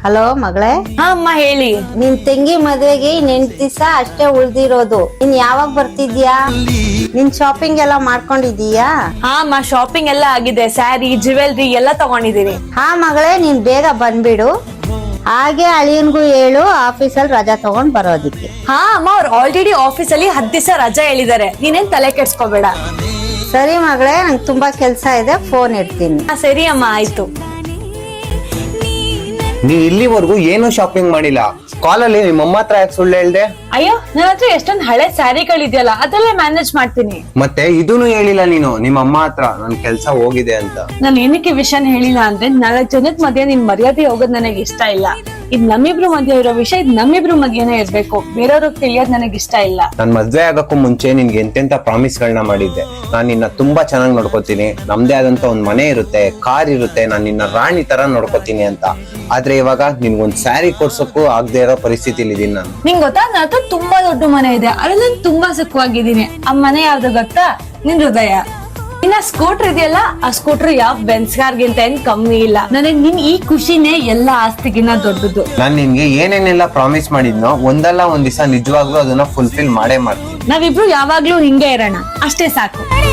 Hello ಮಗಳೇ. ಹಾ ಅಮ್ಮ ಹೇಳಿ. ನಿನ್ ತಂಗಿ ಮದ್ವೆಗೆ 8 ದಿವಸ ಅಷ್ಟೇ ಉಳ್ದಿರೋದು. ಇನ್ ಯಾವಾಗ ಬರ್ತಿದ್ಯಾ? ನಿನ್ ಶಾಪಿಂಗ್ ಎಲ್ಲ ಮಾಡ್ಕೊಂಡಿದೀಯಾ? ಹಾ ಅಮ್ಮ ಶಾಪಿಂಗ್ ಎಲ್ಲ ಆಗಿದೆ. ಸ್ಯಾರಿ ಜ್ಯುವೆಲ್ರಿ ಎಲ್ಲ ತಗೊಂಡಿದೀನಿ. ಹಾ ಮಗಳೇ, ನೀನ್ ಬೇಗ ಬಂದ್ಬಿಡು. ಹಾಗೆ ಅಳಿಯನ್ಗೂ ಹೇಳು ಆಫೀಸಲ್ಲಿ ರಜಾ ತಗೊಂಡ್ ಬರೋದಿಕ್ಕೆ. ಹಾ ಅಮ್ಮ, ಅವ್ರು ಆಲ್ರೆಡಿ ಆಫೀಸ್ ಅಲ್ಲಿ 10 ದಿವಸ ರಜಾ ಹೇಳಿದಾರೆ. ನೀನೇನ್ ತಲೆ ಕೆಡ್ಸ್ಕೋಬೇಡ. ಸರಿ ಮಗಳೇ, ನಂಗೆ ತುಂಬಾ ಕೆಲ್ಸ ಇದೆ, ಫೋನ್ ಇಡ್ತೀನಿ. ಸರಿ ಅಮ್ಮ, ಆಯ್ತು. ನೀ ಇಲ್ಲಿವರೆಗೂ ಏನು ಶಾಪಿಂಗ್ ಮಾಡಿಲ್ಲ. ಕಾಲಲ್ಲಿ ನಿಮ್ಮಮ್ಮ ಹತ್ರ ಯಾಕೆ ಸುಳ್ಳು ಹೇಳ್ದೆ? ಅಯ್ಯೋ, ನನ್ನ ಹತ್ರ ಎಷ್ಟೊಂದ್ ಹಳೆ ಸ್ಯಾರಿಗಳಿದೆಯಲ್ಲ, ಅದೆಲ್ಲ ಮ್ಯಾನೇಜ್ ಮಾಡ್ತೀನಿ. ಮತ್ತೆ ಇದೂನು ಹೇಳಿಲ್ಲ ನೀನು ನಿಮ್ಮಮ್ಮ ಹತ್ರ ನನ್ ಕೆಲ್ಸ ಹೋಗಿದೆ ಅಂತ. ನಾನು ಏನಕ್ಕೆ ವಿಷಯನ ಹೇಳಿಲ್ಲ ಅಂದ್ರೆ, 4 ಜನದ ಮಧ್ಯೆ ನಿನ್ ಮರ್ಯಾದೆ ಹೋಗೋದ್ ನನಗೆ ಇಷ್ಟ ಇಲ್ಲ. ಇದ್ ನಮ್ಮಿಬ್ರು ಮಧ್ಯೆ ಇರೋ ವಿಷಯ, ಇದ್ ನಮ್ಮಿಬ್ರು ಮಧ್ಯೆನೇ ಇರ್ಬೇಕು. ಬೇರೆಯವ್ರಿಗೆ ತಿಳಿಯೋದ್ ನನಗೆ ಇಷ್ಟ ಇಲ್ಲ. ನಾನ್ ಮದ್ವೆ ಆಗಕ್ಕೂ ಮುಂಚೆ ನಿನ್ಗೆ ಎಂತೆಂತ ಪ್ರಾಮಿಸ್ ಗಳನ್ನ ಮಾಡಿದ್ದೆ. ನಾನ್ ನಿನ್ನ ತುಂಬಾ ಚೆನ್ನಾಗಿ ನೋಡ್ಕೋತೀನಿ, ನಮ್ದೇ ಆದಂತ ಒಂದ್ ಮನೆ ಇರುತ್ತೆ, ಕಾರ್ ಇರುತ್ತೆ, ನಾನ್ ನಿನ್ನ ರಾಣಿ ತರ ನೋಡ್ಕೋತೀನಿ ಅಂತ. ಆದ್ರೆ ಇವಾಗ ನಿನ್ಗೊಂದ್ ಸ್ಯಾರಿ ಕೊಡ್ಸಕ್ಕೂ ಆಗದೆ ಇರೋ ಪರಿಸ್ಥಿತಿಲಿ ಇದೀನಿ ನಾನು. ನಿಂಗ್ ಗೊತ್ತಾ, ನನ್ನ ಹತ್ರ ತುಂಬಾ ದೊಡ್ಡ ಮನೆ ಇದೆ, ಅದ್ರಲ್ಲಿ ನಾನು ತುಂಬಾ ಸುಖವಾಗಿದ್ದೀನಿ. ಆ ಮನೆ ಯಾವ್ದು ಗೊತ್ತಾ? ನಿನ್ ಹೃದಯ. ಇನ್ನ ಸ್ಕೂಟರ್ ಇದೆಯಲ್ಲ, ಆ ಸ್ಕೂಟರ್ ಯಾವ ಬೆನ್ಸ್ ಕಾರ್ಗಿಂತ ಏನ್ ಕಮ್ಮಿ ಇಲ್ಲ. ನನಗ್ ನಿನ್ ಈ ಖುಷಿನೇ ಎಲ್ಲಾ ಆಸ್ತಿಗಿನ್ನ ದೊಡ್ಡದು. ನಾನ್ ನಿನ್ಗೆ ಏನೇನೆಲ್ಲ ಪ್ರಾಮಿಸ್ ಮಾಡಿದ್ನೋ ಒಂದಲ್ಲ ಒಂದ್ ದಿವಸ ನಿಜವಾಗ್ಲೂ ಅದನ್ನ ಫುಲ್ಫಿಲ್ ಮಾಡೇ ಮಾಡ್ತೀನಿ. ನಾವಿಬ್ರು ಯಾವಾಗ್ಲೂ ಹಿಂಗೆ ಇರೋಣ, ಅಷ್ಟೇ ಸಾಕು.